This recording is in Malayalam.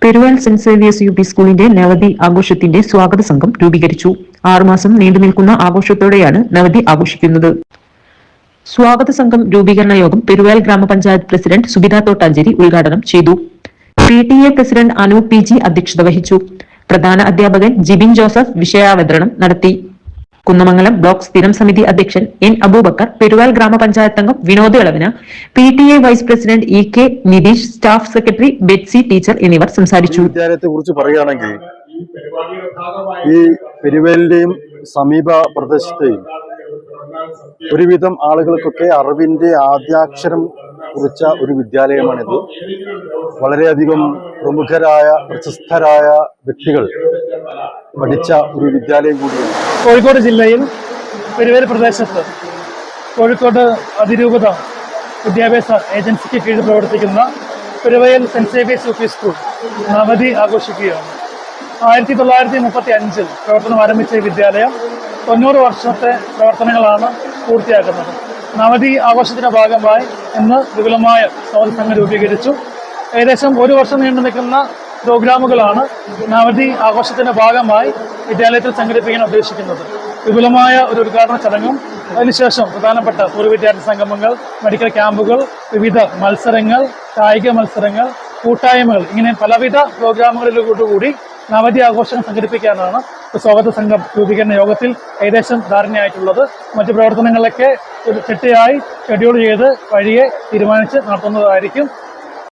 പെരുവാൽ സെന്റ് സേവിയേഴ്സ് യു പി സ്കൂളിന്റെ നവതി ആഘോഷത്തിന്റെ സ്വാഗത സംഘം രൂപീകരിച്ചു. 6 മാസം നീണ്ടുനിൽക്കുന്ന ആഘോഷത്തോടെയാണ് നവതി ആഘോഷിക്കുന്നത്. സ്വാഗത സംഘം രൂപീകരണ യോഗം പെരുവാൽ ഗ്രാമപഞ്ചായത്ത് പ്രസിഡന്റ് സുബിത തോട്ടാഞ്ചേരി ഉദ്ഘാടനം ചെയ്തു. PTA പ്രസിഡന്റ് അനൂപ് PG അധ്യക്ഷത വഹിച്ചു. പ്രധാന അധ്യാപകൻ ജിബിൻ ജോസഫ് വിഷയാവതരണം നടത്തി. കുന്നമംഗലം ബ്ലോക്ക് സ്ഥിരം സമിതി അധ്യക്ഷൻ N അബൂബക്കർ, പെരുവാൽ ഗ്രാമപഞ്ചായത്ത് അംഗം Vinod Elavana, PTA vice president EK Nitheesh, staff secretary Betsy teacher എന്നിവർ സംസാരിച്ചു. വിദ്യാലയത്തെ കുറിച്ച് പറയുകയാണെങ്കിൽ ഈ പെരുവേലിന്റെയും സമീപ പ്രദേശത്തെയും ഒരുവിധം ആളുകൾക്കൊക്കെ അറിവിന്റെ ആദ്യാക്ഷരം കുറിച്ച ഒരു വിദ്യാലയമാണിത്. വളരെയധികം പ്രമുഖരായ പ്രശസ്തരായ വ്യക്തികൾ പഠിച്ച ഒരു വിദ്യാലയം കൂടിയാണ്. കോഴിക്കോട് ജില്ലയിൽ പെരുവേൽ പ്രദേശത്ത് കോഴിക്കോട് അതിരൂപത വിദ്യാഭ്യാസ ഏജൻസിക്ക് കീഴിൽ പ്രവർത്തിക്കുന്ന Peruvayal Saint Xavier's U P school നവതി ആഘോഷിക്കുകയാണ്. 1935 പ്രവർത്തനം ആരംഭിച്ച ഈ വിദ്യാലയം 90 വർഷത്തെ പ്രവർത്തനങ്ങളാണ് പൂർത്തിയാക്കുന്നത്. നവതി ആഘോഷത്തിന്റെ ഭാഗമായി ഇന്ന് വിപുലമായ സ്വാഗത സംഘം രൂപീകരിച്ചു. ഏകദേശം 1 വർഷം നീണ്ടു നിൽക്കുന്ന പ്രോഗ്രാമുകളാണ് നവതി ആഘോഷത്തിന്റെ ഭാഗമായി വിദ്യാലയത്തിൽ സംഘടിപ്പിക്കാൻ ഉദ്ദേശിക്കുന്നത്. വിപുലമായ ഒരു ഉദ്ഘാടന ചടങ്ങും അതിനുശേഷം പ്രധാനപ്പെട്ട പൂർവ്വ വിദ്യാർത്ഥി സംഗമങ്ങൾ, മെഡിക്കൽ ക്യാമ്പുകൾ, വിവിധ മത്സരങ്ങൾ, കായിക മത്സരങ്ങൾ, കൂട്ടായ്മകൾ, ഇങ്ങനെ പലവിധ പ്രോഗ്രാമുകളിലോടുകൂടി നവതി ആഘോഷങ്ങൾ സംഘടിപ്പിക്കാനാണ് സ്വാഗത സംഘം രൂപീകരണ യോഗത്തിൽ ഏകദേശം ധാരണയായിട്ടുള്ളത്. മറ്റു പ്രവർത്തനങ്ങളിലൊക്കെ ചിട്ടയായി ഷെഡ്യൂൾ ചെയ്ത് വഴിയെ തീരുമാനിച്ച് നടത്തുന്നതായിരിക്കും.